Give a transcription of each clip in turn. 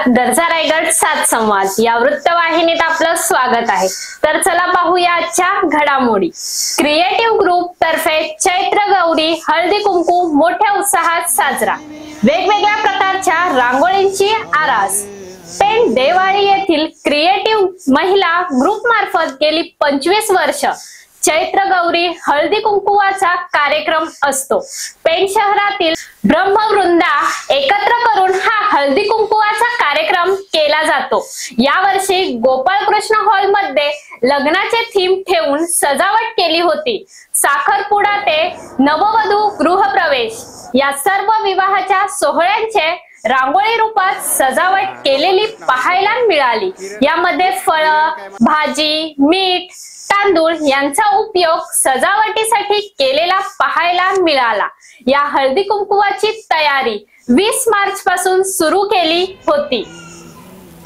गरजा रायगड सात संवाद या वृत्तवाहिनीत आपलं स्वागत आहे। तर चला पाहूया आजच्या घडामोडी। क्रिएटिव्ह ग्रुप तर्फे चैत्र गौरी हळदी कुंकू मोठ्या उत्साहात साजरा। वेगवेगळ्या प्रकारच्या रांगोळींची आरास। पेण देवाळी येथील क्रिएटिव्ह महिला ग्रुप मार्फत गेली 25 वर्ष चैत्र गौरी हळदी कुंकुवाचा कार्यक्रम असतो। पेण शहरातील ब्रह्मवृंदा एकत्र करून हा हळदी कुंकुवाचा कार्यक्रम केला जातो। यावर्षी गोपाळकृष्ण हॉल मध्ये लग्नाचे थीम ठेवून सजावट केली होती। साखरपुडा ते नववधू गृहप्रवेश या सर्व विवाहाच्या सोहळ्यांचे रांगोळी रूपात सजावट केलेली पाहायला मिळाली। यामध्ये फळ, भाजी, मीठ, तांदूळ यांचा उपयोग सजावटीसाठी केलेला पाहायला मिळाला। या हळदी कुंकुवाची तयारी 20 मार्च पासून सुरू केली होती।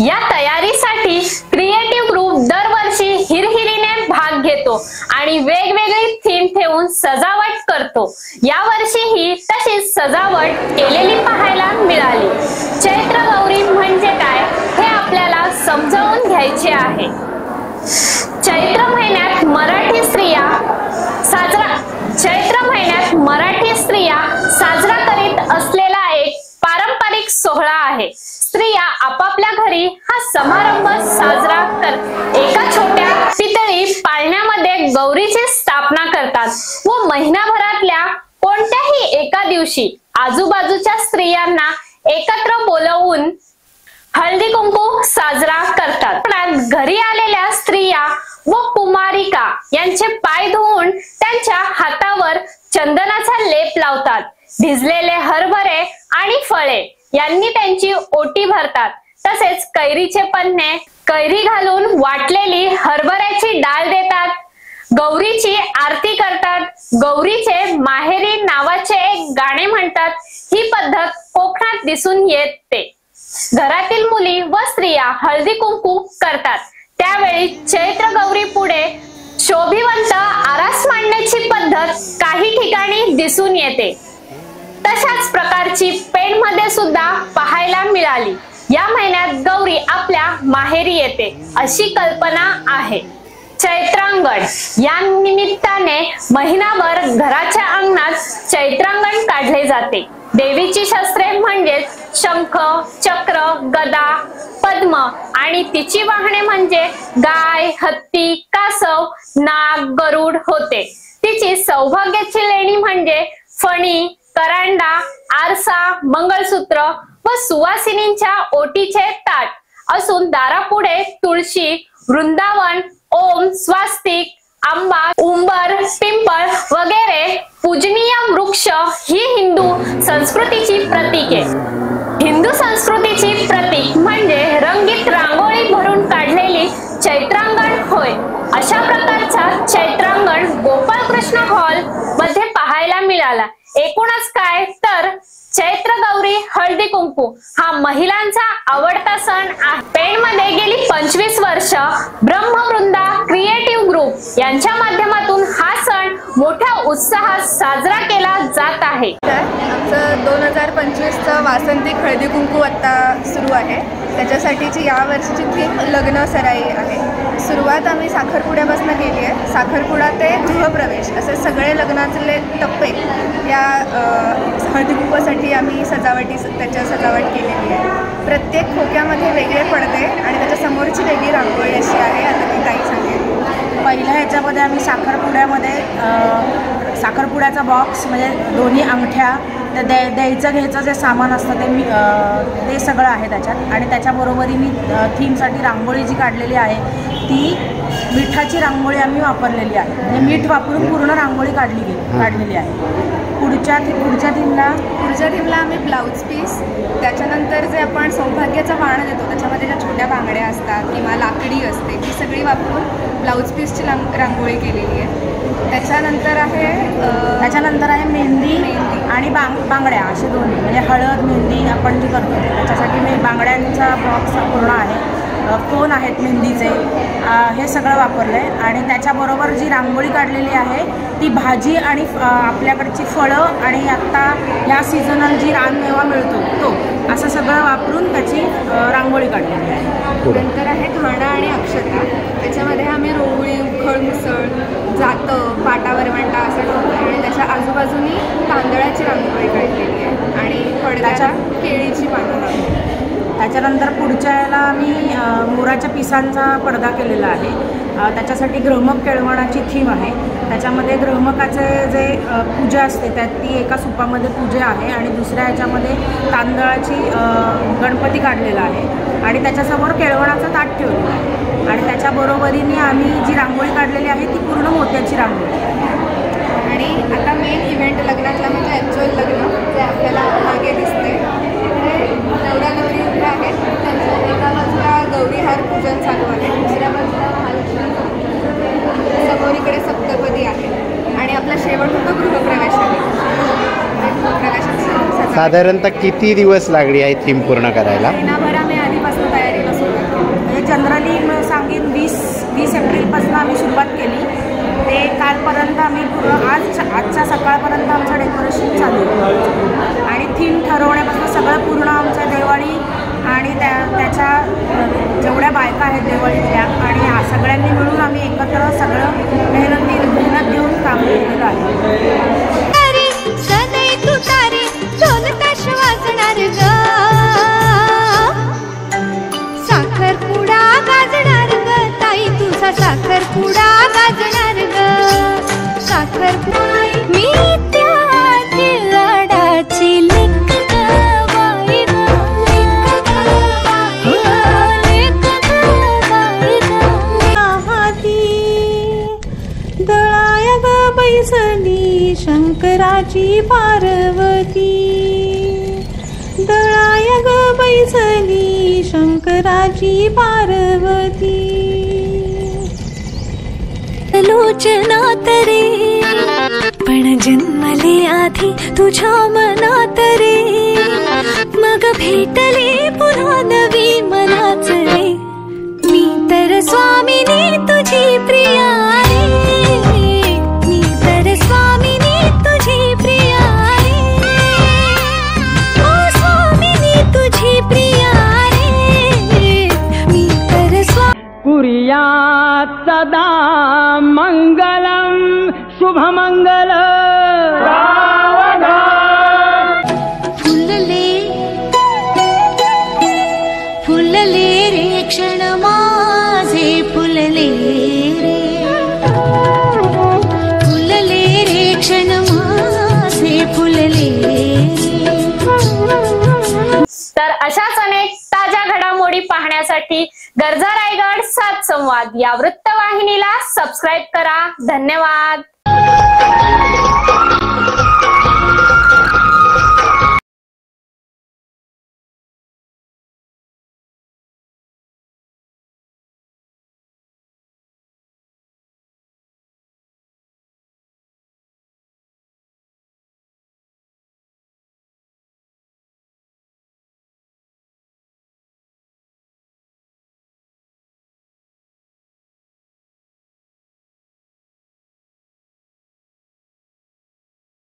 या तयारीसाठी क्रिएटिव्ह ग्रुप दरवर्षी हिरहिरीने भाग घेतो आणि वेगवेगळी थीम ठेवून सजावट करतो। यावर्षीही तशीच सजावट केलेली पाहायला मिळाली। चैत्र गौरी म्हणजे काय हे आपल्याला समजावून घ्यायचे आहे। चैत्र महिन्यात मराठी स्त्रिया साजरा करीत असलेला एक पारंपरिक सोहळा आहे। स्त्रिया आपापल्या घरी हा समारंभ साजरा करतात। एका छोट्या पितळी पाळण्यामध्ये गौरीची स्थापना करतात व महिनाभरातल्या कोणत्याही एका दिवशी आजूबाजूच्या स्त्रियांना एकत्र बोलवून हळदी कुंकू साजरा करतात। घरी आलेल्या स्त्रिया व कुमारिका यांचे पाय धुवून त्यांच्या हातावर चंदनाचा लेप लावतात। भिजलेले हरभरे आणि फळे यांनी त्यांची ओटी भरतात। तसेच कैरीचे पन्हे कैरी घालून वाटलेली हरभऱ्याची डाळ देतात। गौरीची आरती करतात। गौरीचे माहेरी नावाचे एक गाणे म्हणतात। ही पद्धत कोकणात दिसून येते। घरातील मुली व स्त्रिया हळदी कुंकू करतात। त्यावेळी चैत्र गौरी पुढे शोभिवंत आरास मांडण्याची पद्धत काही ठिकाणी दिसून येते। तशाच प्रकारची पेण मध्ये सुद्धा पाहायला मिळाली। या महिन्यात गौरी आपल्या माहेरी येते अशी कल्पना आहे। चैत्रांगण या निमित्ताने महिनाभर घराच्या अंगणात चैत्रांगण काढले जाते। देवीची शस्त्रे म्हणजे शंख, चक्र, गदा, पद्म आणि तिची वाहने म्हणजे गाय, हत्ती, कासव, नाग, गरुड होते। तिची सौभाग्याची लेणी म्हणजे फणी, करांडा, आरसा, मंगळसूत्र व सुवासिनींच्या ओटीचे ताट असून दारापुढे तुळशी, वृंदावन, ओम, स्वास्तिक, आंबा, उंबर, पिंपळ वगैरे पूजनीय वृक्ष ही हिंदू संस्कृतीची प्रतीके। हिंदू संस्कृतीची प्रतीक म्हणजे रंगीत रांगोळी भरून काढलेली चैत्रांगण होय। अशा प्रकारचा चैत्रांगण गोपाळकृष्ण हॉल मध्ये पाहायला मिळाला। एकूणच काय तर चैत्र गौरी हळदी कुंकू हा महिलांचा आवडता सण आहे। पेण मध्ये गेली 25 वर्ष ब्रह्मवृंदा क्रिएटिव्ह ग्रुप यांच्या माध्यमातून हा सण मोठ्या उत्साहात साजरा केला जात आहे। आमचं 2025 चं वासंतिक हळदी कुंकू आता सुरू आहे। त्याच्यासाठीची या वर्षीची थीम लग्न सराई आहे। सुरुवात आम्ही साखरपुड्यापासून केली आहे। साखरपुडा ते गृहप्रवेश असे सगळे लग्नातले टप्पे या हळदी कुंकूसाठी आम्ही त्याच्या सजावट केलेली आहे। प्रत्येक खोक्यामध्ये वेगळे पडदे आणि त्याच्या समोरची वेगळी रांगोळी अशी आहे। आता मी काही सांगेन। पहिल्या ह्याच्यामध्ये आम्ही साखरपुड्याचा बॉक्स म्हणजे दोन्ही अंगठ्या द्यायचं घ्यायचं जे सामान असतं ते सगळं आहे त्याच्यात। आणि त्याच्याबरोबरीने थीमसाठी रांगोळी जी काढलेली आहे ती मिठाची रांगोळी आम्ही वापरलेली आहे। म्हणजे मीठ वापरून पूर्ण रांगोळी काढलेली आहे। पुढच्या थीमला आम्ही ब्लाऊज पीस, त्याच्यानंतर जे आपण सौभाग्याचं वाण देतो त्याच्यामध्ये ज्या छोट्या बांगड्या असतात किंवा लाकडी असते ती सगळी वापरून ब्लाऊज पीसची रांगोळी केलेली आहे। त्याच्यानंतर आहे मेहंदी आणि बांगड्या असे दोन्ही म्हणजे हळद मेहंदी आपण जी करतो त्याच्यासाठी बांगड्यांचा बॉक्स पूर्ण आहे। कोन आहेत मेहंदीचे, हे सगळं वापरलं आहे। आणि त्याच्याबरोबर जी रांगोळी काढलेली आहे ती भाजी आणि आपल्याकडची फळं आणि आत्ता ह्या सीझनल जी रानमेवा मिळतो तो असं सगळं वापरून त्याची रांगोळी काढलेली आहे. नंतर आहे घाणा आणि अक्षता. त्याच्यामध्ये आम्ही रोवळी, उखळ, मुसळ, जातं, पाटा वरवंटा असं ठेवतो आणि त्याच्या आजूबाजूनी तांदळाची रांगोळी काढलेली आहे आणि पडद्याला केळीची पानं लावली. त्याच्यानंतर पुढच्या याला आम्ही मोराच्या पिसांचा पडदा केलेला आहे. त्याच्यासाठी ग्रहमक केळवणाची थीम आहे. त्याच्यामध्ये ग्रहमकाचे जे पूजा असते त्यात ती एका सुपामध्ये पूजा आहे आणि दुसऱ्या ह्याच्यामध्ये तांदळाची गणपती काढलेला आहे आणि त्याच्यासमोर केळवणाचं ताट ठेवलेलं आहे आणि त्याच्या बरोबरीने आम्ही जी रांगोळी काढलेली आहे ती पूर्ण मोत्याची रांगोळी आहे. आणि आता मेन इव्हेंट लग्नातला म्हणजे ॲक्च्युअल लग्न जे आपल्याला मागे दिसते. नवरा नवरी उभे आहेत, त्यांच्या एका बाजूला गौरीहार पूजन चालू आहे, दुसऱ्या बाजूला महालक्ष्मी, समोर इकडे सप्तपदी आहे आणि आपला शेवट होतो गृहप्रवेशाने. साधारणतः किती दिवस लागली आहे थीम पूर्ण करायला? महिनाभर आम्ही आधीपासून तयारीला सुरुवात केली. म्हणजे जनरली सांगेन 20 एप्रिलपासून आम्ही सुरुवात केली ते कालपर्यंत आम्ही पूर्ण आजच्या सकाळपर्यंत आमचं डेकोरेशन चालू आहे आणि थीम ठरवण्यापासून सगळं पूर्ण आमच्या दिवाळी आणि त्याच्या जेवढ्या बायका आहेत दिवाळीतल्या आणि सगळ्यांनी मिळून आम्ही एकत्र सगळं मेहनत घेऊन काम केलेलं आहे. साखरपुडा गाजणार ग ताई तुझा, साखरपुडा गाजणार ग. साखरपुडा मी त्या लाडाची लेक ग बाई ग, लेक ग बाई ग. दळाया ग बैसली शंकराची पार्वती, दळाया ग बैसली शंकराची पार्वती. लोचना तरे पण जन्मले आधी तुझ्या मनात रे, मग भेटले पुन्हा नवी मनाच रे. मी तर स्वामिनी तुझी प्रिया रे, मी तर स्वामिनी तुझी प्रिया रे, ओ स्वामिनी तुझी प्रिया रे, मी तर कुर्यात् सदा मंगलम शुभमंगल. फुलले रे क्षण माझे फुलले रे, फुलले रे क्षण माझे फुलले रे. तर अशाच अनेक ताज्या घडामोडी पाहण्यासाठी गरजा रायगड 7 संवाद या वृत्तवाहिनीला सबस्क्राईब करा. धन्यवाद.